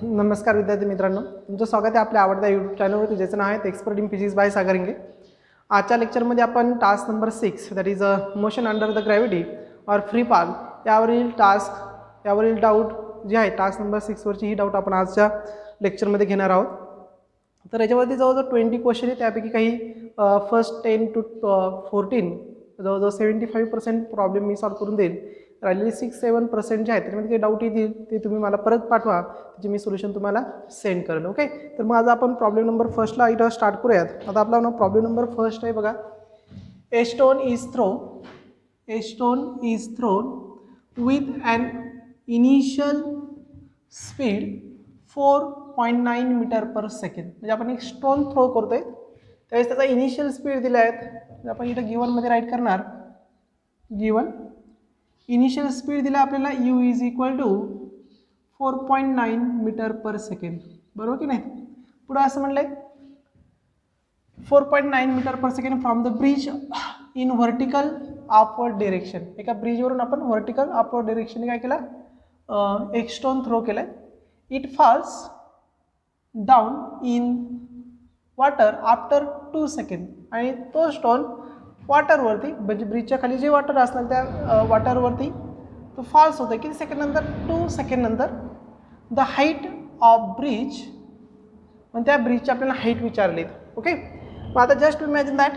नमस्कार विद्यार्थी मित्रांनो, तुमचं स्वागत आहे आपल्या आवडत्या यूट्यूब चॅनलवरती, ज्याचं नाव आहे एक्सपर्ट इन फिजिक्स बाय सागर इंगे. आजच्या लेक्चरमध्ये आपण task number 6 that is motion under the gravity और फ्री फॉल यावरील डाऊट जे आहे टास्क नंबर 6 वरची ही डाऊट आपण आजच्या लेक्चरमध्ये घेणार आहोत. तर याच्यावरती जवळजवळ 20 क्वेश्चन आहे, त्यापैकी काही फर्स्ट 10 to 14 जवळजवळ 75% प्रॉब्लेम मी सॉल्व्ह करून देईल. राहिलेली 6-7% जे आहेत त्याच्यामध्ये काही डाऊट येतील ते तुम्ही मला परत पाठवा, त्याचे मी सोल्युशन तुम्हाला सेंड करेल. ओके, तर मग आज आपण प्रॉब्लेम नंबर फर्स्टला इथं स्टार्ट करूयात. आता आपला प्रॉब्लेम नंबर फर्स्ट आहे बघा. A stone is thrown with an initial speed 4.9 metre per second. म्हणजे आपण एक स्टोन थ्रो करतोय त्यावेळेस त्याचा इनिशियल स्पीड दिला आहेत. आपण इथं गिवनमध्ये राईट करणार. गिवन इनिशियल स्पीड दिला आपल्याला u is equal to 4.9 metre per second, बरोबर की नाही. पुढे असं म्हणलंय 4.9 metre per second from the bridge in vertical upward direction. एका ब्रिजवरून आपण व्हर्टिकल अपवर्ड डिरेक्शनने काय केला, एक स्टोन थ्रो केलाय. It falls down in water after 2 second. आणि तो स्टोन वॉटरवरती म्हणजे ब्रिजच्या खाली जे वॉटर असणार त्या वॉटरवरती तो फॉल्स होतो. किती सेकंड नंतर, 2 सेकंड नंतर. द हाईट ऑफ ब्रिज, म्हणजे त्या ब्रिजची आपल्याला हाईट विचारली. ओके, मग आता जस्ट इमॅजिन दॅट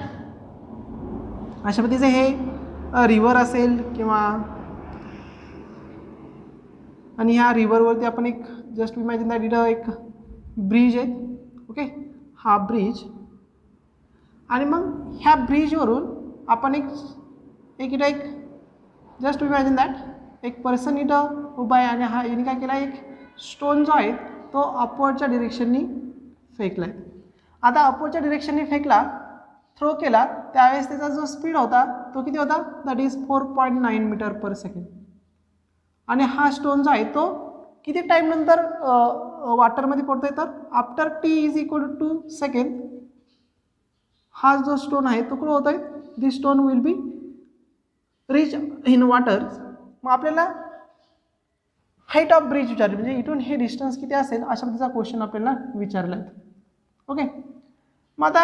अशा पद्धतीचं हे रिव्हर असेल किंवा, आणि ह्या रिव्हरवरती आपण एक जस्ट इमॅजिन दॅट इथं एक ब्रिज आहे. ओके, हा ब्रिज, आणि मग ह्या ब्रिजवरून आपण इथं एक जस्ट इमॅजिन दॅट एक पर्सन इथं उभा आहे आणि हा याने काय केला, एक स्टोन जो आहे तो अपवर्डच्या डिरेक्शननी फेकला आहे. आता अपवर्डच्या डिरेक्शननी फेकला, थ्रो केला, त्यावेळेस त्याचा जो स्पीड होता तो किती होता, that is 4.9 metre per second. आणि हा स्टोन जो आहे तो किती टाईम नंतर वॉटरमध्ये पडतोय, तर after t is equal to 2 second हा जो स्टोन आहे तो कुठं होत आहे, this stone will be reach in water. मग आपल्याला हाईट ऑफ ब्रिज विचारली, म्हणजे इथून हे डिस्टन्स किती असेल अशा पद्धतीचा क्वेश्चन आपल्याला विचारला आहे. ओके, मग आता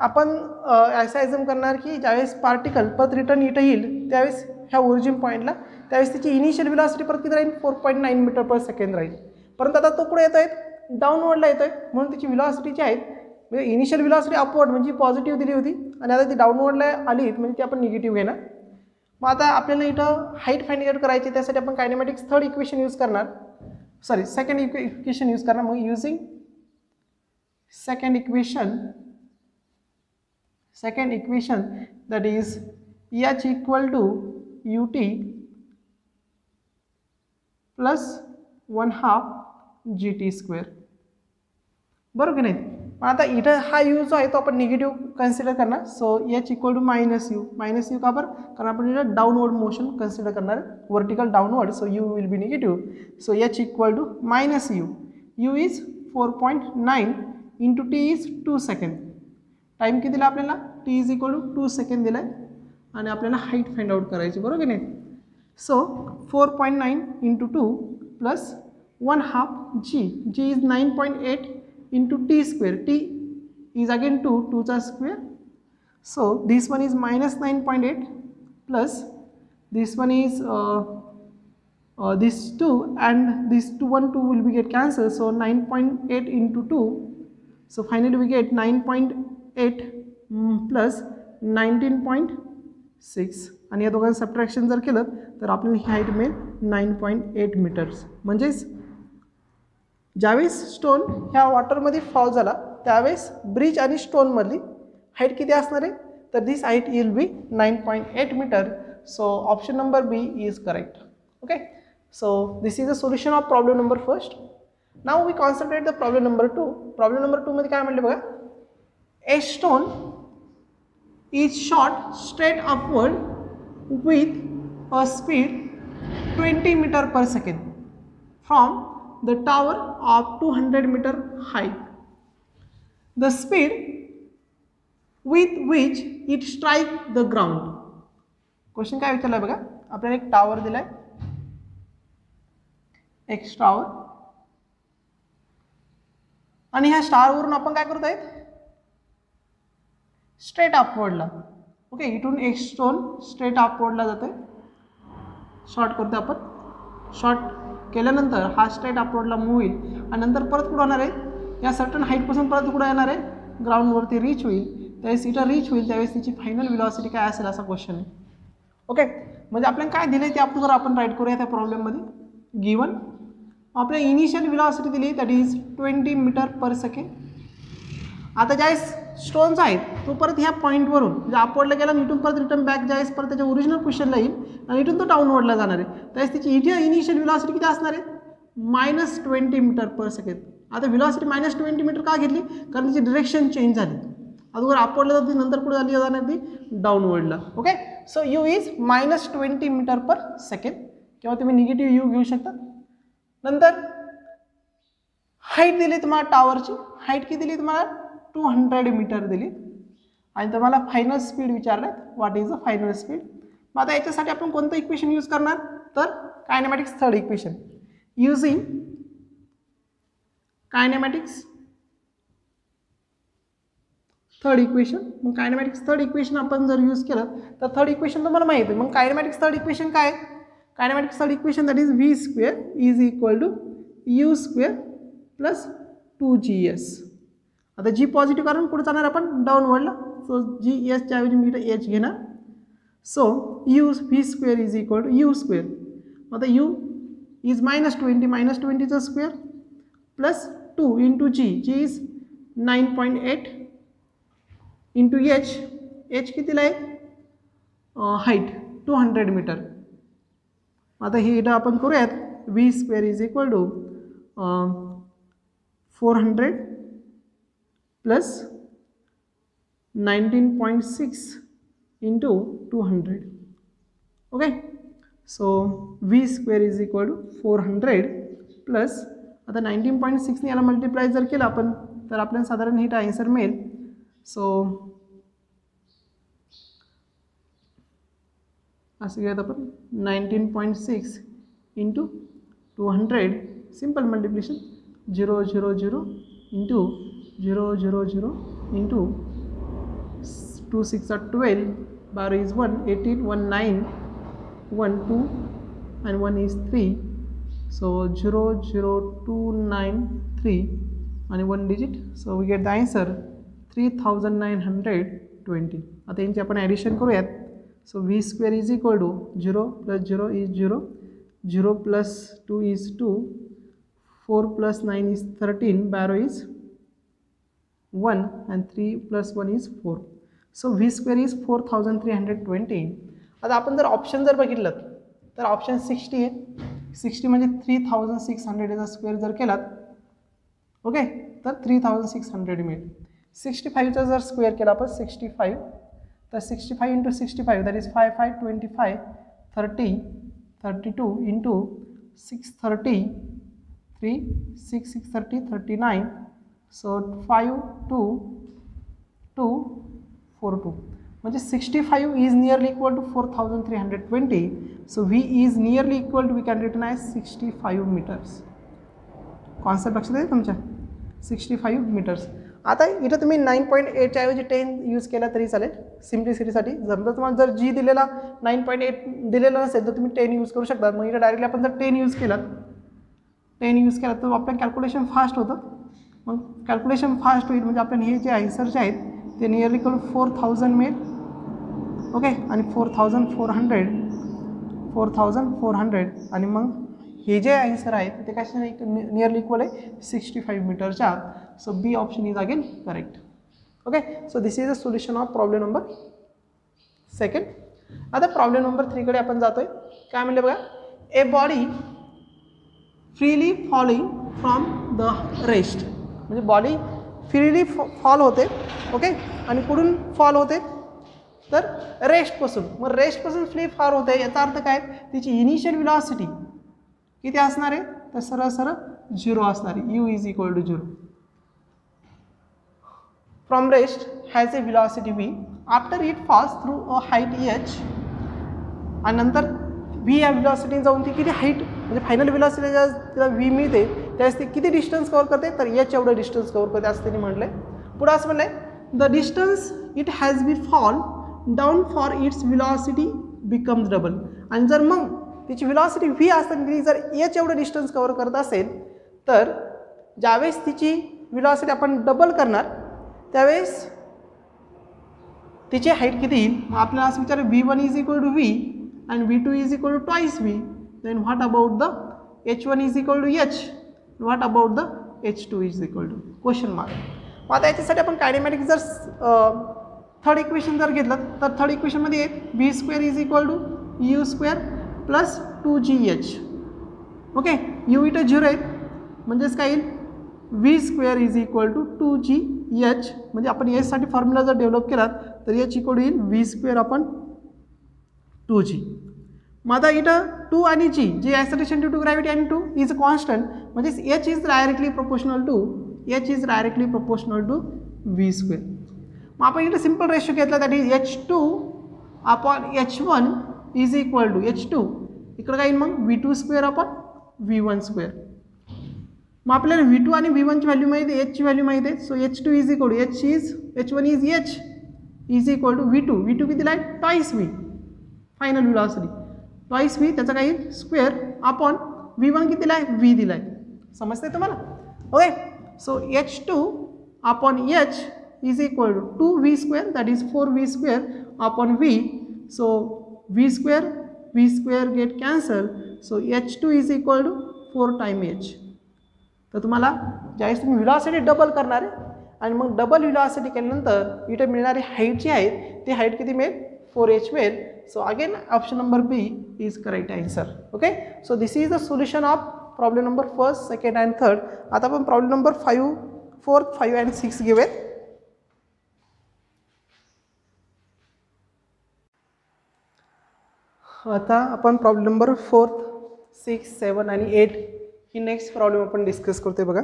आपण असं ॲझ्युम करणार की ज्यावेळेस पार्टिकल परत रिटर्न इथं येईल त्यावेळेस ह्या ओरिजिन पॉईंटला, त्यावेळेस त्याची इनिशियल व्हेलॉसिटी परत किती राहील, 4.9 मीटर पर सेकंड राहील. परंतु आता तो कुठे येत आहे, डाऊनवर्डला येतो आहे, म्हणून त्याची व्हेलॉसिटी जी आहे, म्हणजे इनिशियल व्हेलॉसिटी अपवर्ड म्हणजे पॉझिटिव्ह दिली होती आणि आता ती डाऊनवर्डला आली म्हणजे ती आपण निगेटिव्ह घेणार. मग आता आपल्याला इथं हाईट फाइंड आउट करायची, त्यासाठी आपण कायनेमॅटिक्स सेकंड इक्वेशन यूज करणार. मग using second equation that is h equal to ut plus 1/2 gt square, बरोबर की नाही. आता इथं हा यू जो आहे तो आपण निगेटिव्ह कन्सिडर करणार. So h equal to minus u का बरं, कारण आपण इथं डाऊनवर्ड मोशन कन्सिडर करणार, vertical downward. So u will be negative. So h equal to minus u is 4.9 into t is 2 second. Time किती दिला आपल्याला, t is equal to 2 second दिला आहे आणि आपल्याला हाईट फाइंड आउट करायची, बरोबर की नाही. So 4.9 into 2 plus 1/2 g is 9.8 into t square. T is again 2 square. So this one is minus 9.8 plus this one is this 2 and this 2 will be get cancelled. So 9.8 into 2. So finally we get 9.8 plus 19.6 आणि या दोघांचं subtraction जर केलं तर आपल्याला ही height मिळेल 9.8 metres. म्हणजेच ज्यावेळेस स्टोन ह्या वॉटरमध्ये फॉल झाला त्यावेळेस ब्रिज आणि स्टोनमधली हाईट किती असणार आहे, तर this height will be 9.8 metre. So option number B is correct. Okay, so this is the solution of problem number first. Now we concentrate the problem number 2. Problem number 2 मध्ये काय म्हणले बघा. A stone is shot straight upward with a speed 20 metre per second from the tower of 200 meter height. The speed with which it strike the ground. Question काय विचारलाय बघा. आपल्याला एक tower दिलाय, एक टावर आणि ह्या स्टारवरून आपण काय करत आहेत, स्ट्रेट अपवर्डला. ओके, इथून एक स्टोन स्ट्रेट अपवर्डला जाते. शॉर्ट करतो आपण. शॉर्ट केल्यानंतर हा स्ट्रेट अपवर्डला मूव्ह होईल आणि नंतर परत कुठं होणार आहे, या सर्टन हाईटपासून परत कुठं येणार आहे, ग्राउंडवरती रीच होईल. त्यावेळेस इथं रीच होईल त्यावेळेस तिची फायनल व्हेलॉसिटी काय असेल असा क्वेश्चन आहे. ओके, म्हणजे आपल्याला काय दिलं आहे ते अगोदर आपण राईट करूया त्या प्रॉब्लेममध्ये. गिवन आपल्या इनिशियल व्हेलॉसिटी दिली that is 20 metre per second. आता ज्यावेळेस स्टोन्स आहेत तो परत ह्या पॉईंटवरून म्हणजे अपवर्डला गेला, इथून परत रिटर्न बॅक ज्यावेळेस परत त्याच्या ओरिजिनल पोझिशनला येईल आणि इथून तो डाऊनवर्डला जाणार आहे, त्यावेळेस त्याची इनिशियल व्हेलॉसिटी किती असणार आहे, -20 मीटर पर सेकंड. आता व्हेलॉसिटी -20 मीटर का घेतली, कारण त्याची डिरेक्शन चेंज झाली. अगोदर अपवर्डला जाते, नंतर कुठे झाली जाणार ती डाऊनवर्डला. Okay, so u is -20 metre per second किंवा तुम्ही निगेटिव्ह यू घेऊ शकता. नंतर हाईट दिली तुम्हाला टावरची, हाईट किती दिली तुम्हाला 200 मीटर दिली आणि तुम्हाला फायनल स्पीड विचारलं, what is the final speed. मग आता याच्यासाठी आपण कोणतं इक्वेशन यूज करणार, तर kinematics third equation. Using kinematics third equation. मग कायनेमॅटिक्स थर्ड इक्वेशन आपण जर यूज केलं तर थर्ड इक्वेशन तुम्हाला माहिती आहे. मग कायनेमॅटिक्स थर्ड इक्वेशन काय, kinematics third equation that is v square is equal to u square plus 2gs. आता जी पॉझिटिव्ह कारण कुठे जाणार आपण डाऊनवर्डला, सो जी एसच्या ऐवजी मी इथं एच घेणार. So u v square is equal to u square. आता यू इज -20 -20चा square plus 2 into g, g is 9.8 into h, h कितीला आहे, हाईट 200 मीटर. आता हे इथं आपण करूयात, v square is equal to 400 plus 19.6 into 200. Okay, so v square is equal to 400 plus आता 19.6ने याला मल्टिप्लाय जर केलं आपण तर आपल्याला साधारण हे आन्सर मिळेल. सो असं घेऊयात आपण 19.6 into 200, simple multiplication 0 0 0 into 0 0 0 into 2 6 are 12, 12 is 1, 18, 1 9, 1 2 and 1 is 3. So 0 0 2 9 3 and 1 digit. So we get the answer 3920. आता यांची आपण ॲडिशन करूयात. So v square is equal to 0 plus 0 is 0, 0 plus 2 is 2, 4 plus 9 is 13, 12 is 1 and 3 plus 1 is 4. So v square is 4320. आता आपण जर option जर बघितलं तर ऑप्शन 60 आहे. 60 म्हणजे 3600 याचा स्क्वेअर जर केलात, ओके, तर 3600 मिळेल. 65चा जर स्क्वेअर केला आपण 65, तर 65 into 65 that is 5 5 25 30 32 into 630 3 6 6 30 39. So 5 2 2 4 2 म्हणजे 65 is nearly equal to 4320. So v is nearly equal to we can written as 65 metres. Concept लक्षात आहे तुमच्या, 65 मीटर्स. आता इथं तुम्ही 9.8च्या ऐवजी 10 यूज केला तरी चालेल सिम्प्लिसिटीसाठी. जर तुम्हाला जर जी दिलेला 9.8 दिलेला नसेल तर तुम्ही 10 यूज करू शकता. मग इथं डायरेक्टली आपण जर 10 यूज केला तर आपलं कॅल्क्युलेशन फास्ट होतं. मग कॅल्क्युलेशन फास्ट होईल म्हणजे आपण हे जे आन्सर जे आहेत ते नियरली इक्वल 4000 मिळेल. ओके, आणि 4400 आणि मग हे जे आन्सर आहेत ते कशा नियरली इक्वल आहे 65 मीटरच्या. So B option is again correct. Okay, so this is the solution of problem number 2. आता प्रॉब्लेम नंबर 3 कडे आपण जातोय. काय म्हणले बघा, a body freely falling from the rest. म्हणजे बॉडी फ्रीली फॉल होते, ओके, आणि कुठून फॉल होते तर रेस्टपासून. मग रेस्टपासून फ्री फॉल होते याचा अर्थ काय, तिची इनिशियल व्हेलॉसिटी किती असणार आहे तर सरळ सरळ 0 असणार आहे. U is equal to 0. From rest has a velocity v after it falls through a height h. आणि नंतर v या व्हेलॉसिटी जाऊन ती किती हाईट म्हणजे फायनल व्हेलॉसिटी तिला v मिळते त्यावेळेस ती किती डिस्टन्स कव्हर करते, तर एच एवढं डिस्टन्स कव्हर करते असं त्यांनी म्हटलं आहे. पुढं असं म्हणलं आहे the distance it has be fall down for its velocity becomes double. आणि जर मग तिची व्हिलॉसिटी व्ही असताना ती जर एच एवढं डिस्टन्स कव्हर करत असेल तर ज्यावेळेस तिची व्हिलॉसिटी आपण डबल करणार त्यावेळेस तिची हाईट किती येईल. मग आपल्याला असं विचार v1 is equal to v and v2 is equal to twice v, then what about the h1 is equal to h, what about the h2 is equal to question mark. मग आता याच्यासाठी आपण कायनेमॅटिक जर third equation जर घेतलं तर third इक्वेशनमध्ये v square is equal to u square plus 2gh. Okay, u इथं 0 आहे म्हणजेच काय येईल v square is equal to 2gh. म्हणजे आपण एचसाठी फॉर्म्युला जर डेव्हलप केला तर h इक्वल टू येईल v स्क्वेअर आपण 2g. मग आता इथं 2 आणि g जे ॲक्सलरेशन ड्यू टू ग्रॅव्हिटी आणि 2 इज अ कॉन्स्टंट म्हणजेच h is directly proportional to v square. मग आपण इथं सिम्पल रेशो घेतला that is h2 upon h1 is equal to h2 इकडं काय येईल मग v2 square upon v1 square. मग आपल्याला v2 आणि v1 ची व्हॅल्यू माहिती आहे, h ची व्हॅल्यू माहिती आहे. So h2 is equal to h1 is h is equal to v2 किती आहे twice v final velocity twice v त्याचा काही स्क्वेअर अपॉन v1 किती दिला आहे v दिला आहे. समजते तुम्हाला. Okay, so h2 upon h is equal to 2v square that is 4v square upon v. So v square get cancel. So h2 is equal to 4 time h. तर तुम्हाला ज्यावेळेस तुम्ही व्हिलॉसिटी डबल करणार आहे आणि मग डबल व्हिलॉसिटी केल्यानंतर इथे मिळणारी हाईट जी आहे ती हाईट किती मिळेल 4h मिळेल. So again option number B is correct answer. Okay, so this is the solution of problem number first, second and third. आता आपण problem number 5, 4, 5 and 6 घेऊयात. आता आपण प्रॉब्लेम नंबर 4, 6, 7 आणि 8 ही नेक्स्ट प्रॉब्लेम आपण डिस्कस करतोय बघा.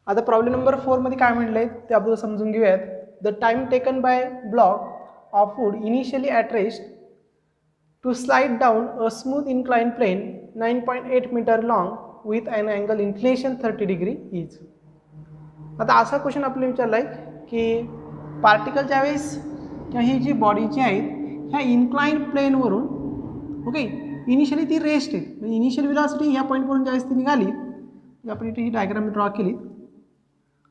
आता प्रॉब्लेम नंबर 4 मध्ये काय म्हटलंय ते आपण समजून घेऊयात. The time taken bye block of wood initially at rest to slide down a smooth inclined plane 9.8 meter long with an angle inclination 30 degree is. आता असा क्वेश्चन आपल्याला विचारला आहे की पार्टिकल ज्यावेळेस किंवा ही जी बॉडी जी आहे ह्या इन्क्लाइंड प्लेनवरून ओके इनिशियली ती रेस्ट आहे म्हणजे इनिशियल व्हेलॉसिटी ह्या पॉईंटवरून ज्यावेळेस ती निघाली आपण इथे ही डायग्राम ड्रॉ केली.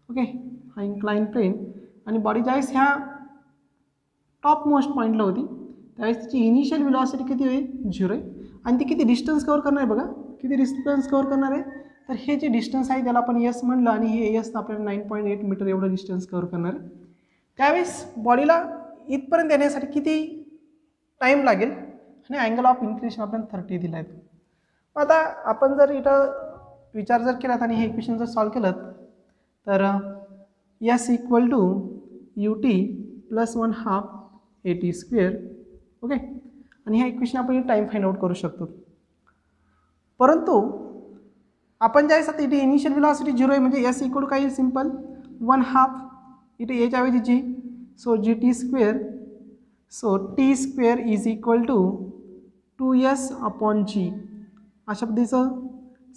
ओके, हा इन्क्लाइंड प्लेन आणि बॉडी ज्यावेळेस ह्या टॉप मोस्ट पॉईंटला होती त्यावेळेस तिची इनिशियल व्हेलॉसिटी किती आहे 0 आहे आणि ती किती डिस्टन्स कव्हर करणार आहे बघा किती डिस्टन्स कव्हर करणार आहे. तर हे जे डिस्टन्स आहे त्याला आपण एस म्हणलं आणि हे एस आपल्याला 9.8 मीटर एवढं डिस्टन्स कव्हर करणार आहे. त्यावेळेस बॉडीला इथपर्यंत येण्यासाठी किती टाईम लागेल आणि अँगल ऑफ इन्क्लिनेशन आपल्याला 30 दिला आहे. आता आपण जर इथं विचार जर केलात आणि हे इक्वेशन जर सॉल्व केलं तर s equal to ut plus 1/2 AT square. Okay, आणि ह्या इक्वेशन आपण टाईम फाइंड आउट करू शकतो. परंतु आपण ज्यावेळेस आता इथे इनिशियल व्हेलॉसिटी 0 आहे म्हणजे एस इक्वल टू काय सिंपल 1/2 इथे एच ऐवजी g. So gt square. So t square is equal to 2s upon g. अशा पद्धतीचं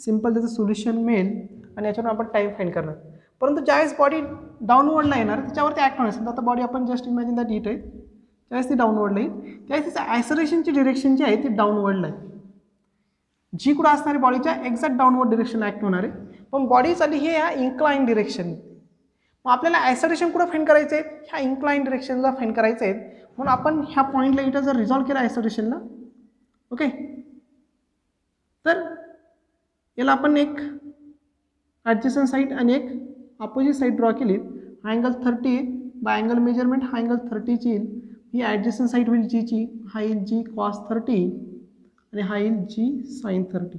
सिंपल त्याचं सोल्युशन मिळेल आणि याच्यावर आपण टाईम फाइंड करणार. परंतु ज्यावेळेस बॉडी डाऊनवर्डला येणार त्याच्यावरती ॲक्ट होणार असेल. आता बॉडी आपण जस्ट इमॅजिन दॅट इट आहे त्यावेळेस ती डाऊनवर्डला येईल त्यावेळेस तिचं ॲक्सलरेशनची डिरेक्शन जी आहे ती डाऊनवर्डला आहे. जी कुठं असणारी बॉडीच्या एक्झॅक्ट डाऊनवर्ड डिरेक्शनला ॲक्ट होणार आहे पण बॉडी चालली हे ह्या इन्क्लाइन डिरेक्शन. मग आपल्याला ॲक्सलरेशन कुठं फाइंड करायचं आहे ह्या इन्क्लाइन डिरेक्शनला फाइंड करायचं आहे म्हणून आपण ह्या पॉईंटला इथं जर रिझॉल्व केला ॲक्सलरेशनला ओके तर याला आपण एक ॲडजस्टंट साईड आणि एक अपोजिट साईड ड्रॉ केली. हा अँगल 30 बाय अँगल मेजरमेंट हा अँगल 30ची येईल. ही ॲडजस्टंट साईड होईल जीची हा येईल जी कॉस 30 आणि हा येईल जी साईन 30.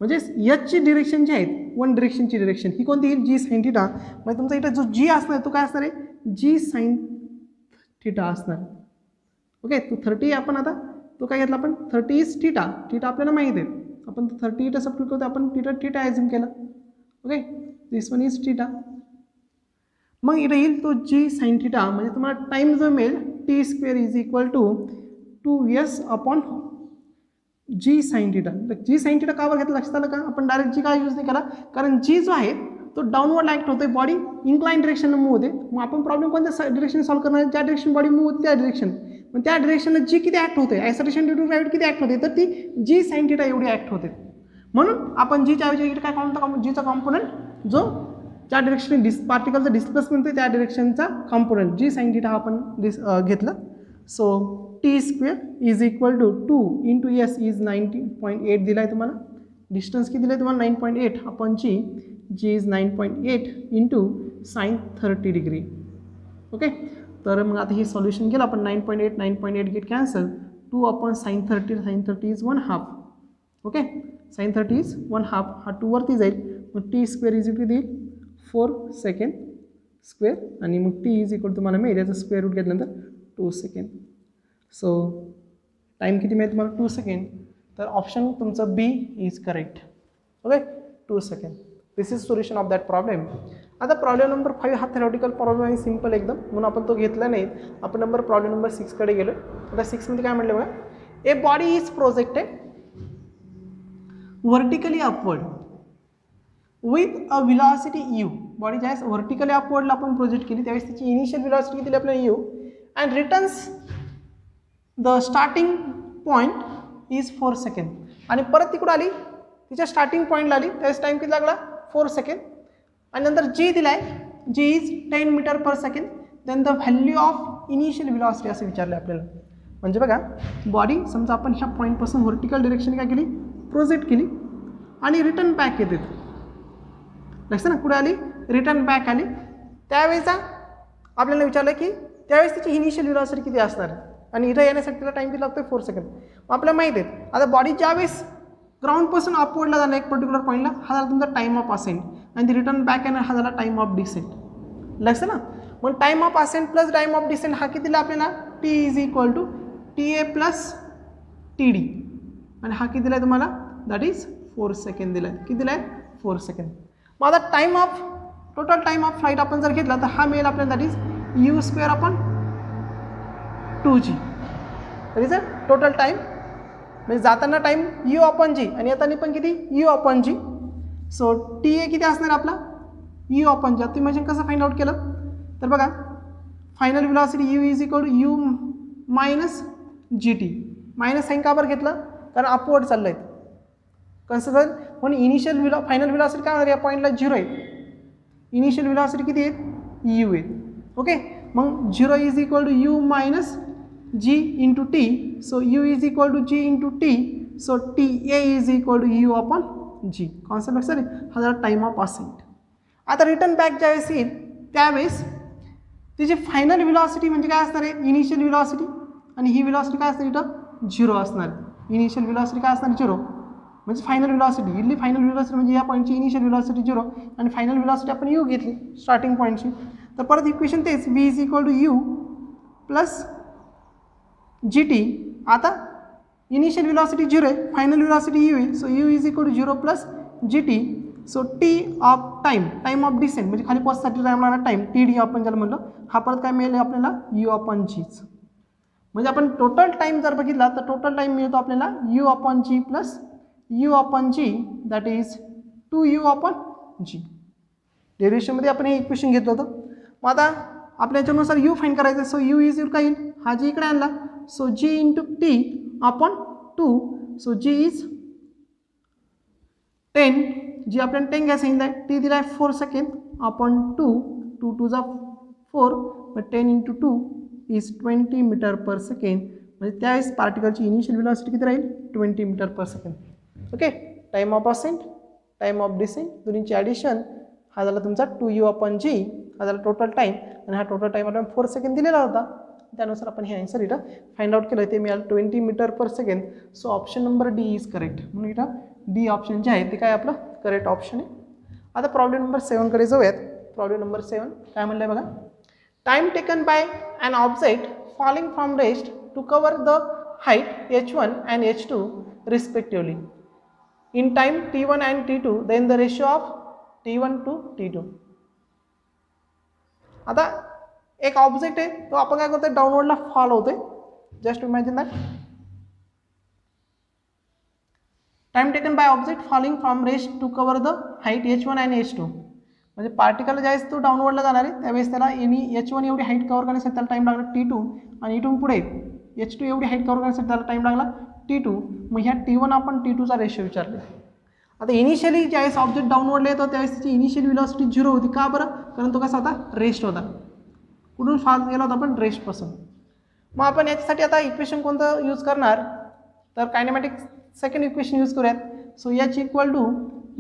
म्हणजेच एचची डिरेक्शन जी आहे वन डिरेक्शनची डिरेक्शन ही कोणती येईल जी साईन थिटा. म्हणजे तुमचा इथं जो जी असणार तो काय असणार आहे जी साईन थिटा असणार. ओके, तो 30 आपण आता तो काय घेतला आपण 30 इज थिटा. थिटा आपल्याला माहीत आहे आपण 30 इथं सबस्टिट्यूट करतो आपण थिटा ॲझ्युम केला. Okay, this one is theta. मग इथं येईल तो जी साईन थिटा म्हणजे तुम्हाला टाईम जो मिळेल t square is equal to 2s upon g sine theta. G sine theta का बरं घेतलं लक्षात आलं का? आपण डायरेक्ट जी काय यूज नाही करा, कारण जी जो आहे तो डाऊनवर्ड ॲक्ट होते, बॉडी इन्क्लाइन डिरेक्शनला मूव्ह होते. मग आपण प्रॉब्लेम कोणत्या डिरेक्शन सॉल्व्ह करणार, ज्या डिरेक्शन बॉडी मूव्ह होते त्या डिरेक्शन. मग त्या डिरेक्शनला जी किती ॲक्ट होते, ॲक्सलरेशन ड्यू टू ग्रॅव्हिटी किती ॲक्ट होते, तर ती जी साइन थिटा एवढी ॲक्ट होते. म्हणून आपण जीच्या ऐवजी इकडे काय कोणता जीचा कॉम्पोनंट जो ज्या डिरेक्शन पार्टिकलचं डिस्प्लेसमेंट होते त्या डिरेक्शनचा कॉम्पोनंट जी साइन थिटा हा आपण घेतला. So t square is equal to 2 into s is 19.8 दिला आहे तुम्हाला. डिस्टन्स किती दिलं आहे तुम्हाला 9.8 upon g is 9.8 into sine 30 degree. Okay, तर मग आता हे सॉल्युशन केलं आपण. 9.8 get cancel. 2 upon sine 30 is 1/2. Okay, sine 30 is 1/2. हा 2 वरती जाईल. मग टी स्क्वेअर इज इक्वल देईल 4 सेकंड स्क्वेअर आणि मग टी इज इक्वल तुम्हाला मिळेल याचं स्क्वेअर रूट घेतल्यानंतर 2 सेकंड. सो टाईम किती मिळेल तुम्हाला 2 सेकंड. तर ऑप्शन तुमचं B is correct. Okay, 2 second. This is solution of that problem. आता प्रॉब्लेम नंबर 5 हा थेरॉटिकल प्रॉब्लेम आहे, सिम्पल एकदम, म्हणून आपण तो घेतला नाही. आपण प्रॉब्लेम नंबर 6 कडे गेलो. आता 6 मध्ये काय म्हटलं बघा, a body is projected vertically upward with a velocity u. Body ज्यावेळेस व्हर्टिकली अपवर्डला आपण प्रोजेक्ट केली त्यावेळेस त्याची इनिशियल व्हेलॉसिटी किती दिली आपल्याला u, and returns the starting point is 4 second. आणि परत तिकडे आली तिच्या स्टार्टिंग पॉईंटला आली त्यावेळेस टाईम किती लागला 4 सेकंड. आणि नंतर जी दिला आहे, g is 10 metre per second. Then the value of initial velocity असं विचारलं आपल्याला. म्हणजे बघा, बॉडी समजा आपण ह्या पॉईंटपासून व्हर्टिकल डिरेक्शन काय केली, प्रोजेक्ट केली आणि रिटर्न बॅक येते. लक्षात ना, कुठे आली, रिटर्न बॅक आली. त्यावेळेचा आपल्याला विचारलं की त्यावेळेस तिची इनिशियल व्हेलॉसिटी किती असणार आहे आणि इथं येण्यासाठी तिला टाईम किती लागतो 4 सेकंड. मग आपल्याला माहिती आहे आता बॉडी ज्यावेळेस ग्राउंडपासून अपवर्डला जाणार एक पर्टिक्युलर पॉईंटला, हा झाला तुमचा टाईम ऑफ असेंट आणि ती रिटर्न बॅक येणार हा झाला टाईम ऑफ डिसेंट. लक्षात ना, मग time of ascent plus time of descent हा किती दिला आपल्याला, t is equal to t a plus t d. आणि हा किती दिला आहे तुम्हाला, दॅट इज 4 सेकंड दिला आहे. किती दिला आहे 4 सेकंड. मग आता time of total time of flight आपण जर घेतला तर हा मिळेल आपल्याला, that is you square upon 2g. That is a total time. म्हणजे जाताना टाईम यू अपॉन जी आणि येताना पण किती u upon g. So t a किती असणार आपला यू अपॉन जी. तुम्ही म्हणजे कसं फाइंड आउट केलं तर बघा, final velocity u is equal to u minus g t. Minus sign का बरं घेतलं, कारण अपवर्ड चाललं आहे कन्सिडर. म्हणून इनिशियल फायनल व्हेलॉसिटी काय होणार या पॉईंटला 0 आहे. इनिशियल व्हेलॉसिटी किती आहे यू आहे. ओके, मग 0 is equal to u minus g into t. So u is equal to g into t. So t a is equal to u upon g. Concept लक्षात आहे, हा झाला टाईम ऑफ असेंट. आता return back ज्यावेळेस येईल त्यावेळेस तिची final velocity म्हणजे काय असणार आहे, इनिशियल व्हेलॉसिटी. आणि ही व्हेलॉसिटी काय असणार इथं 0 असणार. इनिशियल व्हेलॉसिटी काय असणार 0, म्हणजे फायनल व्हेलॉसिटी. इथली फायनल व्हेलॉसिटी म्हणजे या पॉईंटची इनिशियल व्हेलॉसिटी 0 आणि फायनल व्हेलॉसिटी आपण यू घेतली स्टार्टिंग पॉईंटची. तर परत इक्वेशन तेच, v is equal to u plus g t. आता इनिशियल व्हेलॉसिटी 0 आहे, फायनल व्हेलॉसिटी यू आहे. So u is equal to 0 plus g t. So t of time of descent म्हणजे खाली पोचण्यासाठी टाईम लागणार टाईम, टी डी आपण ज्याला म्हणलं, हा परत काय मिळेल आपल्याला यू अपॉन जीच. म्हणजे आपण टोटल टाईम जर बघितला तर टोटल टाईम मिळतो आपल्याला u upon g plus u upon g, that is 2u upon g. डेरिवेशनमध्ये आपण हे इक्वेशन घेतलं होतं. मग आता आपल्या याच्यानुसार यू फाईंड करायचं. सो यू इज काय येईल, हा जी इकडे आणला. So g into t upon 2. So g is 10. G आपल्याला 10 घ्यायला सांगितलं आहे, टी दिला आहे 4 सेकंड अपॉन 2. 2 2 जा 4, but 10 into 2 is 20 metre per second. म्हणजे त्यावेळेस पार्टिकलची इनिशियल व्हेलॉसिटी किती राहील 20 metre per second. Okay, time of ascent, time of descent दोन्हीची ॲडिशन, हा झाला तुमचा 2u अपॉन जी. हा झाला टोटल टाईम आणि हा टोटल टाईम आपण 4 सेकंड दिलेला होता. त्यानुसार आपण हे आन्सर इथं फाइंड आउट केलं, ते मिळालं 20 metre per second. So option number D is correct. म्हणून इथं डी ऑप्शन जे आहे ते काय आपलं करेक्ट ऑप्शन आहे. आता प्रॉब्लेम नंबर 7 कडे जाऊयात. प्रॉब्लेम नंबर 7 काय म्हणलं आहे बघा, time taken by an object falling from rest to cover the height h1 and h2 respectively in time t1 and t2, then the ratio of t1 to t2. आता एक object आहे तो आपण काय करतोय डाउनवर्डला फॉल होतोय. Just imagine that. Time taken by object falling from rest to cover the height H1 आणि H2. म्हणजे पार्टिकल ज्यावेळेस तो डाऊनवर्डला जाणार आहे त्यावेळेस त्याला H1 एवढी हाईट कव्हर करण्यासाठी त्याला टाईम लागला T2 आणि इथून पुढे H2 एवढी हाईट कव्हर करण्यासाठी त्याला टाईम लागला T2. मग ह्या T1 आपण T2चा रेशो विचारले. आता इनिशियली ज्यावेळेस ऑब्जेक्ट डाऊनवर्डला येतो त्यावेळेस त्याची इनिशियल व्हेलॉसिटी 0 होती. का बरं? कारण तो कसा होता? रेस्ट होता. कुठून फास्ट गेला होता आपण? रेस्टपासून. मग आपण याच्यासाठी आता इक्वेशन कोणतं यूज करणार तर कायनेमॅटिक सेकंड इक्वेशन यूज करूयात. So H equal to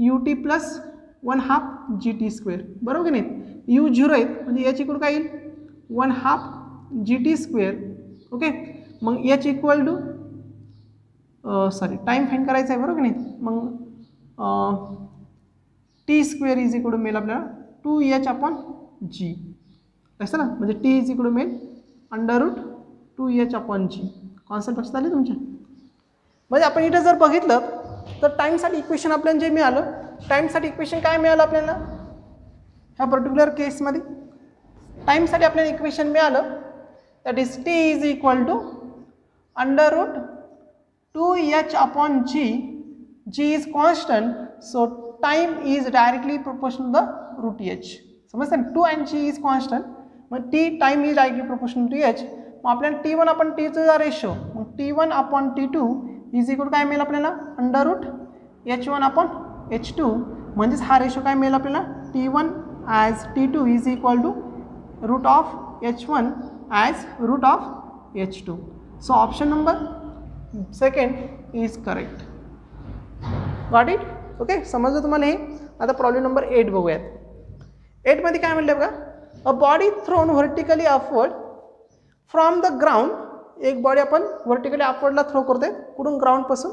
UT plus 1/2 GT². बरोबर की नाही? U 0 आहेत म्हणजे H इक्वल काय येईल? 1/2 GT². ओके. मग H equal to time find करायचा आहे. बरोबर की नाही? मग T² इज इक्वल टू मिळेल आपल्याला 2H/G. असं ना, म्हणजे T इज इक्वल टू मिळेल √2H/G. कॉन्सेप्ट लक्षात आली तुमच्या? म्हणजे आपण इथे जर बघितलं तर टाईमसाठी इक्वेशन आपल्याला जे मिळालं, टाईमसाठी इक्वेशन काय मिळालं आपल्याला ह्या पर्टिक्युलर केसमध्ये? टाईमसाठी आपल्याला इक्वेशन मिळालं that is T is equal to √2H/G. G is constant, so time is directly proportional to the √H. समजतं? 2 and G is constant, मग T time is directly proportional to H. मग आपल्याला T1/T2चा ratio, मग T1/T2 is equal काय मिळेल आपल्याला? √H1/H2. म्हणजेच हा रेशो काय मिळेल आपल्याला? T1 as T2 is equal to √H1 as √H2. So option number second is correct. Got it? Okay. समजलं तुम्हाला हे? आता प्रॉब्लेम नंबर 8 बघूयात. 8 मध्ये काय म्हणलं बघा? A body thrown vertically upward from the ground. एक बॉडी आपण व्हर्टिकली अपवर्डला थ्रो करतोय. कुठून? ग्राउंडपासून.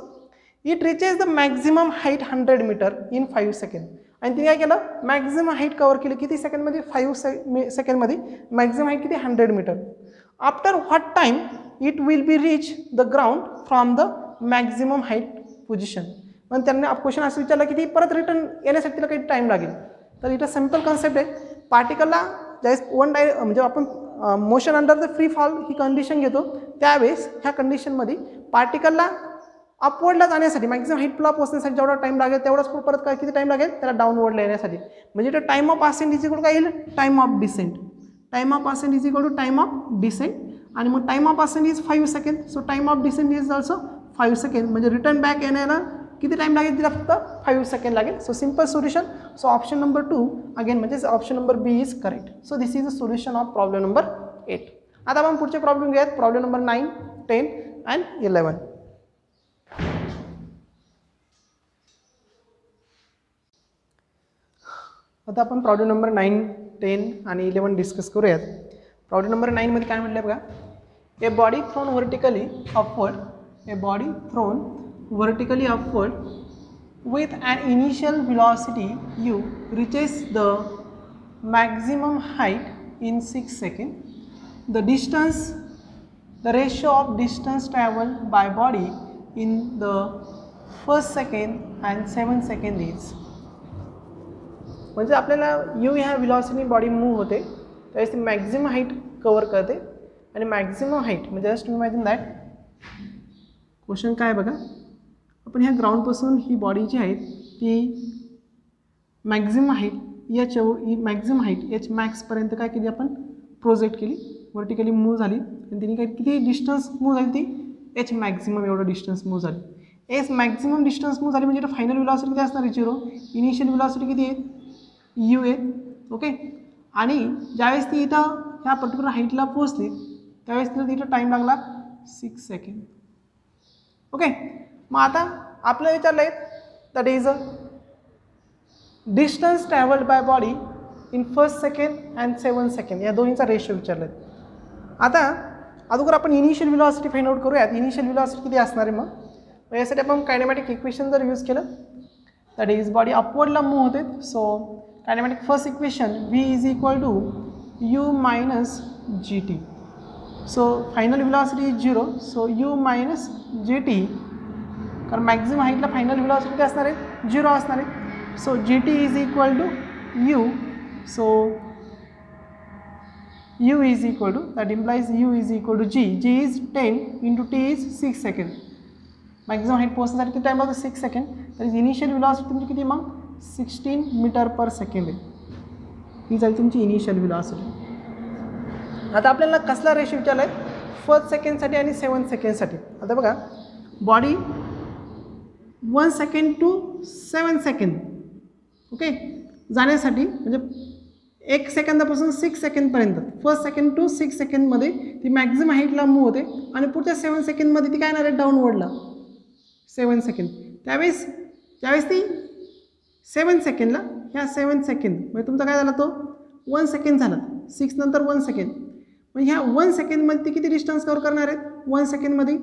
It reaches the maximum height 100 metre in 5 second. आणि तिने काय केलं? मॅक्झिमम हाईट कव्हर केली. किती सेकंडमध्ये? 5 सेकंडमध्ये. मॅक्झिमम हाईट किती? 100 metre. After what time it will be reach the ground from the maximum height position. पण त्यांनी क्वेश्चन असं विचारलं की ती परत रिटर्न येण्यासाठी तिला काही टाईम लागेल. तर इथं सिम्पल कन्सेप्ट आहे. पार्टिकलला ज्यावेळेस म्हणजे आपण motion under the free fall he condition घेतो त्यावेळेस ह्या कंडिशनमध्ये पार्टिकलला अपवर्डला जाण्यासाठी मॅक्झिमम हाईटला पोहोचण्यासाठी जेवढा टाईम लागेल तेवढाच परत काय किती टाईम लागेल त्याला डाऊनवर्डला येण्यासाठी. म्हणजे इथं time of ascent is equal काय येईल? Time of descent. Time of ascent is equal to time of descent. आणि मग time of ascent is 5 second. So time of descent is also 5 second. म्हणजे रिटर्न बॅक येण्याला किती time लागेल? तिला फक्त 5 सेकंड लागेल. So simple solution. So option number 2 again म्हणजेच option number B is correct. So this is the solution of problem number 8. आता आपण पुढचे प्रॉब्लेम घेऊयात. Problem number 9, 10 and 11. आता आपण प्रॉब्लेम नंबर 9, 10 आणि 11 डिस्कस करूयात. प्रॉब्लेम नंबर 9 मध्ये काय म्हटलं बघा? A body thrown vertically upward. A body thrown vertically upward with an initial velocity u reaches the maximum height in 6 seconds. The distance, the ratio of distance traveled by body in the first second and 7 second is. म्हणजे आपल्याला u ह्या velocity body move होते त्यावेळेस ती maximum height cover करते. आणि maximum height म्हणजे just imagine that question काय बघा? आपण ह्या ग्राउंडपासून ही बॉडी जी आहे ती maximum height maximum height H मॅक्सपर्यंत काय केली? आपण प्रोजेक्ट केली. व्हर्टिकली मूव्ह झाली आणि तिने काय किती डिस्टन्स मूव्ह झाली? ती H मॅक्झिमम एवढं डिस्टन्स मूव्ह झाली. H मॅक्झिमम डिस्टन्स मूव्ह झाली म्हणजे फायनल व्हेलॉसिटी किती असणार आहे? 0. इनिशियल व्हेलॉसिटी किती आहे? u आहे. ओके. आणि ज्यावेळेस ती इथं ह्या पर्टिक्युलर हाईटला पोहोचली त्यावेळेस तिला तिथं टाईम लागला 6 सेकंड. ओके. मग आता आपल्याला विचारलं आहे that is a distance travelled by body in 1 second and 7 second या दोन्हीचा रेशो विचारला आहे. आता अगोदर आपण इनिशियल व्हेलॉसिटी फाइंड आउट करूयात. इनिशियल व्हेलॉसिटी किती असणार आहे? मग यासाठी आपण कायनेमॅटिक इक्वेशन जर यूज केलं दॅट इज बॉडी अपवर्डला मूव्ह होते. So kinematic first equation v is equal to u minus gt. So final velocity is 0. So u minus gt. कारण मॅक्झिमम हाईटला फायनल व्हेलॉसिटी किती असणार आहे? 0 असणार आहे. So gt is equal to u. So u is equal to that implies u is equal to g. g is 10 into t is 6 second. Maximum height पोहोचण्यासाठी किती time लागतो 6 सेकंड. तर इनिशियल व्हेलॉसिटी तुमची किती मग 16 मीटर पर सेकंड आहे. ही झाली तुमची इनिशियल व्हेलॉसिटी. आता आपल्याला कसला रेशो विचारला आहे 1 सेकंडसाठी आणि 7 सेकंडसाठी. आता बघा body 1 second to 7 second okay जाण्यासाठी म्हणजे 1 सेकंदापासून 6 सेकंडपर्यंत 1 सेकंड टू 6 सेकंडमध्ये ती मॅक्झिमम हाईटला मूव्ह होते आणि पुढच्या 7 सेकंडमध्ये ती काय येणार आहे डाऊनवर्डला 7 सेकंड. त्यावेळेस ती 7 सेकंडला ह्या 7 सेकंड म्हणजे तुमचा काय झाला तो 1 सेकंड झाला 6 नंतर 1 सेकंड. मग ह्या 1 सेकंडमध्ये ती किती डिस्टन्स कव्हर करणार आहेत 1 सेकंडमध्ये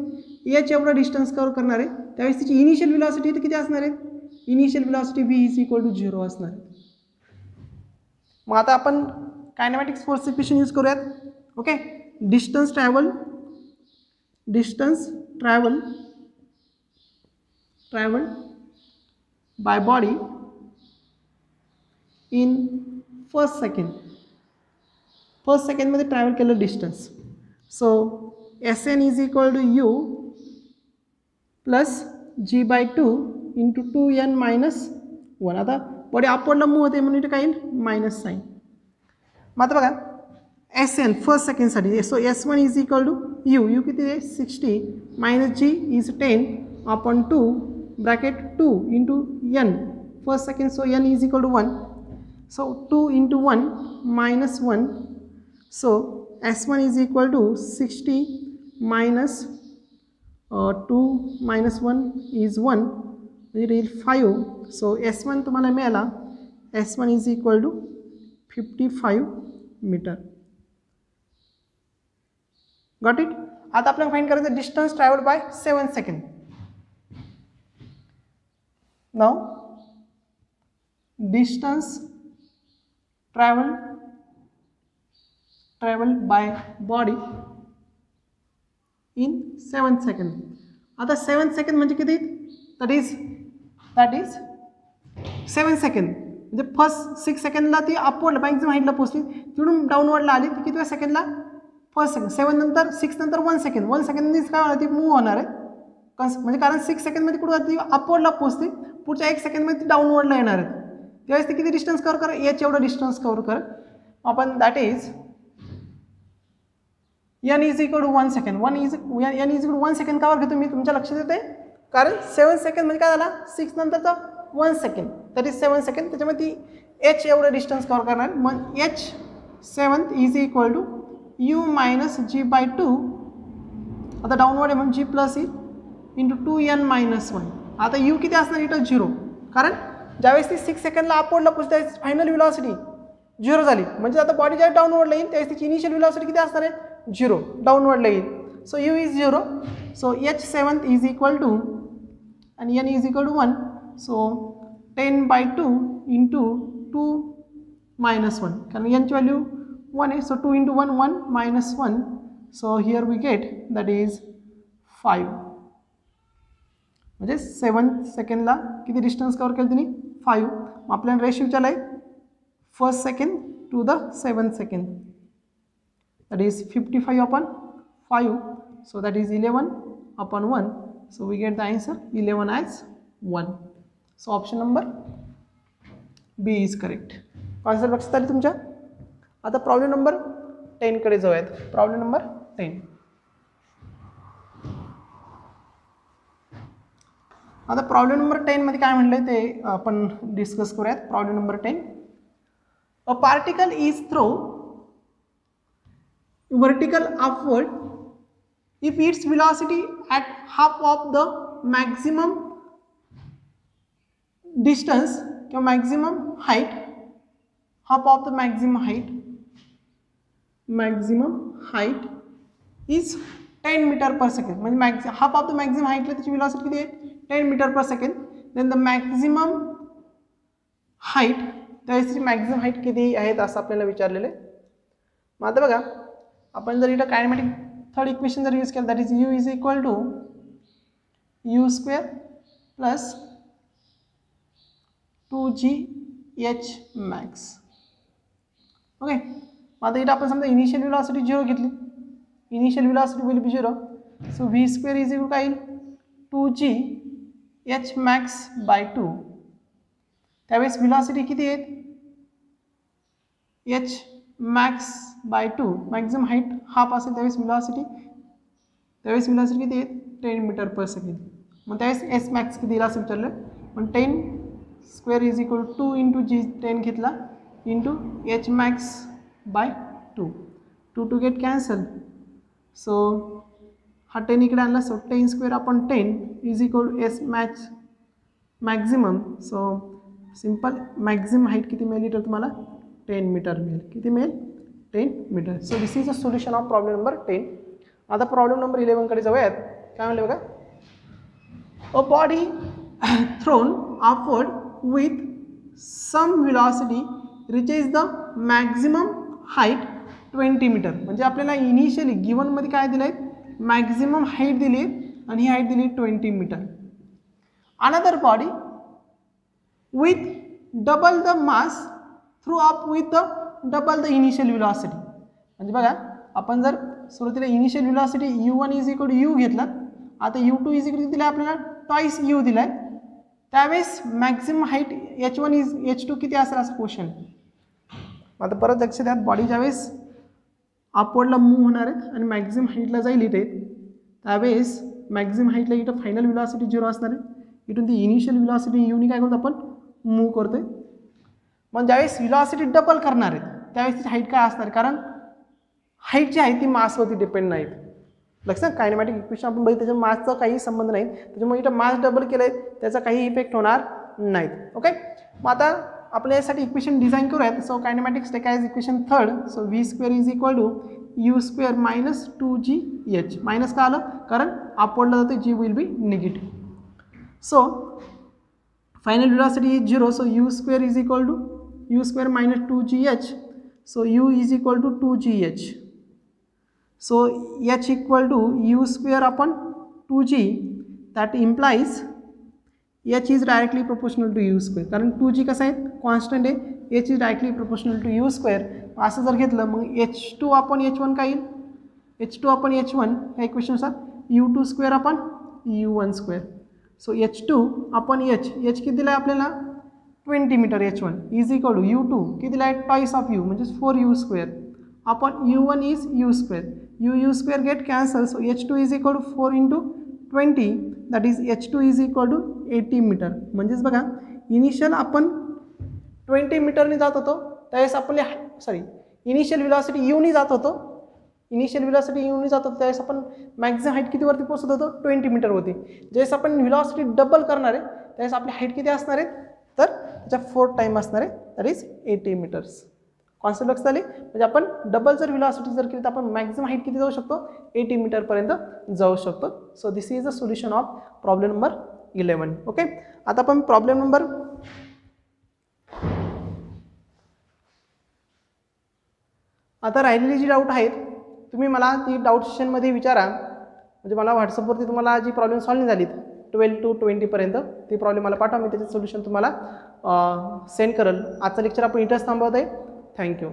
एच एवढा डिस्टन्स कव्हर करणार आहे. त्यावेळेस तिची इनिशियल व्हेलॉसिटी किती असणार आहे initial velocity v is equal to 0 असणार आहे. मग आता आपण कायनेमॅटिक्स फोर्स इक्वेशन यूज करूयात. Okay distance travel by body in first सेकंडमध्ये ट्रॅव्हल केलं distance. So SN is equal to U plus G/2 into 2N minus 1. आता बॉडी अपवर्डला मूव्ह होते म्हणून इथे काय येईल मायनस साईन. मग आता बघा SN फर्स्ट सेकंडसाठी so S1 is equal to U किती आहे 60 minus G is 10 upon 2 bracket 2 into N first second so N is equal to 1. So 2 into 1 minus 1. So S1 is equal to 60 minus 2 minus 1 is 1. It is 5. So S1 तुम्हाला मिळाला S1 is equal to 55 metre. Got it? आता आपल्याला find करायचं distance travelled by 7 second. Now distance travel by body in 7 second. आता 7 second म्हणजे किती that is 7 second म्हणजे first 6 सेकंडला ती अपवर्ड मॅक्झिमम हाईटला पोहोचली तिकडून डाऊनवर्डला आली ती किती सेकंडला फर्स्ट सेकंड 7 नंतर 6 नंतर 1 सेकंड 1 सेकंडनीच काय होणार ती मूव्ह होणार आहे म्हणजे कारण 6 सेकंडमध्ये कुठं ती अपवर्डला पोहोचते पुढच्या 1 सेकंडमध्ये ती डाऊनवर्डला येणार आहे. त्यावेळेस ती किती डिस्टन्स कव्हर कर एच एवढं डिस्टन्स कव्हर कर आपण that is N is equal to 1 second N is equal to 1 second कावर घेतो मी तुमच्या लक्षात येते कारण 7 सेकंड म्हणजे काय झाला 6 नंतरचा 1 सेकंड दॅट इज 7 सेकंड त्याच्यामध्ये ती एच एवढं डिस्टन्स कव्हर करणार. मग H7 is equal to U minus G/2 आता डाऊनवर्ड आहे म्हणून G plus E into 2N minus 1. आता U किती असणार इथं 0 कारण ज्यावेळेस ती 6 सेकंडला अपवर्डला पोहोचते फायनल व्हेलॉसिटी 0 झाली म्हणजे आता बॉडी ज्यावेळेस डाऊनवर्डला येईल त्यावेळेस तिची इनिशियल व्हेलॉसिटी किती असणार आहे 0 डाऊनवर्डला येईल. सो U इज 0 सो H7 इज इक्वल टू आणि N इज इक्वल टू 1 सो 10/2 इंटू 2 मायनस 1 कारण N ची व्हॅल्यू 1 आहे सो 2 इंटू 1 1 मायनस 1 सो here we get that is 5 म्हणजे 7 सेकंडला किती डिस्टन्स कव्हर केलं तिने 5. मग आपल्याला रेशो विचारला आहे first second to the 7 second that is 55 upon 5 so that is 11 upon 1 so we get the answer 11 as 1. So option number B is correct. Concept लक्षात आली तुमच्या. आता प्रॉब्लेम नंबर 10 कडे जाऊयात. Problem number 10. आता प्रॉब्लेम नंबर 10 मध्ये काय म्हणले ते आपण डिस्कस करूयात. Problem number 10 a particle is throw vertical upward if its velocity at half of the maximum distance or maximum height half of the maximum height is 10 meter per second म्हणजे half of the maximum height ला त्याची velocity किती आहे 10 meter per second. then the maximum height त्याची maximum height किती आहे असं आपल्याला विचारलेलं आहे. मग आता बघा आपण जर इथं कायनेमॅटिक थर्ड इक्वेशन जर यूज केलं that is U is equal to U square plus 2GH max. Okay मग आता इथं आपण समजा इनिशियल व्हेलॉसिटी 0 घेतली इनिशियल व्हेलॉसिटी विल बी 0 सो V स्क्वेअर इज इक्वल काय येईल 2g h max बाय 2, त्यावेळेस व्हिलॉसिटी किती आहे, h max by 2, maximum height half असेल त्यावेळेस व्हिलॉसिटी किती आहे 10 मीटर पर सेकंड. मग त्यावेळेस एस मॅक्स किती दिला असं विचारलं, पण 10 square is equal 2 into g 10 घेतला into h max by 2, 2 to get cancel. So हा 10 इकडे आणला, so 10 square upon 10 is equal s max maximum. So simple maximum height किती मिळेल तर तुम्हाला 10 मीटर मिळेल. किती मिळेल 10 metre. So this is a solution of problem number 10. आता प्रॉब्लेम नंबर 11 कडे जाऊयात. काय म्हणले बघा, a body thrown upward with some velocity reaches the maximum height 20 metre. म्हणजे आपल्याला इनिशियली गिवनमध्ये काय दिलं आहे, मॅक्झिमम हाईट दिली आहे आणि ही हाईट दिली 20 metre. Another body with double the mass threw up with the double the initial velocity. म्हणजे बघा, आपण जर सुरुवातीला initial velocity u1 is equal to u घेतला, आता u2 इज इक्वल टू दिला आपल्याला ट्वाइस u दिलाय, त्यावेळेस maximum height h1 is h2 किती असेल असं क्वेश्चन. आता परत लक्ष द्या, बॉडी ज्यावेळेस अपवर्डला मूव्ह होणार आहेत आणि मॅक्झिमम हाईटला जाईल इथे, त्यावेळेस मॅक्झिमम हाईटला इथं फायनल व्हेलॉसिटी 0 असणार आहे. इथून ती इनिशियल व्हेलॉसिटी u नी काय करतो आपण मूव्ह करतोय. मग ज्यावेळेस व्हेलॉसिटी डबल करणार आहेत त्यावेळेस तिची हाईट काय असणार, कारण हाईट जी आहे ती मासवरती डिपेंड नाहीत. लक्षात, कायनेमॅटिक इक्वेशन आपण बघितलं त्याच्या मासचा काही संबंध नाही, त्याच्यामुळे इथं मास डबल केलं आहे त्याचा काही इफेक्ट होणार नाहीत. ओके, मग आता आपल्या यासाठी इक्वेशन डिझाईन करूयात. So kinematics take as equation third. So v square is equal to u square minus 2gh. Minus का आलं, कारण अपवर्डला जाते, g will be negative. So final velocity is 0. So u square is equal to u square minus 2gh. So u is equal to 2gh. So h equal to u square upon 2g, that implies h is directly proportional to u square. कारण 2g कसं आहे constant आहे, h is directly proportional to u square. असं जर घेतलं मग h2 upon h1 काय येईल, h2 upon h1 ह्या इक्वेशननुसार u2 square upon u1 square. So h2 upon h किती दिला आहे आपल्याला 20 metre, h1 is equal to u2 किती दिला आहे ट्वाइस ऑफ u म्हणजे 4u square upon u1 is u square. u square get cancel, so h2 is equal to 4 into 20, that is h2 is equal to 80 metre. म्हणजेच बघा, initial आपण 20 मीटरने जात होतो त्यावेळेस आपले इनिशियल व्हेलॉसिटी u नी जात होतो, त्यावेळेस आपण मॅक्झिमम हाईट किती वरती पोहोचत होतो 20 मीटरवरती. ज्यावेळेस आपण व्हेलॉसिटी डबल करणार आहे त्यावेळेस आपली हाईट किती असणार आहे, तर त्याच्या 4 टाईम असणार आहे, दॅट इज 80 मीटर्स. कॉन्सेप्ट लक्षात आले. म्हणजे आपण डबल जर व्हेलॉसिटी जर केली तर आपण मॅक्झिमम हाईट किती जाऊ शकतो 80 मीटरपर्यंत जाऊ शकतो. So this is the solution of problem number 11. Okay, आता आपण प्रॉब्लेम नंबर राहिलेली जी डाऊट आहेत तुम्ही मला ती डाऊट सेशनमध्ये विचारा. म्हणजे मला व्हॉट्सअपवरती तुम्हाला जी प्रॉब्लेम सॉल्व्ह झालीत 12 to 20 पर्यंत ती प्रॉब्लेम मला पाठवा, मी त्याचं सोल्युशन तुम्हाला सेंड करेल. आजचं लेक्चर आपण इथंच थांबवत आहे. Thank you.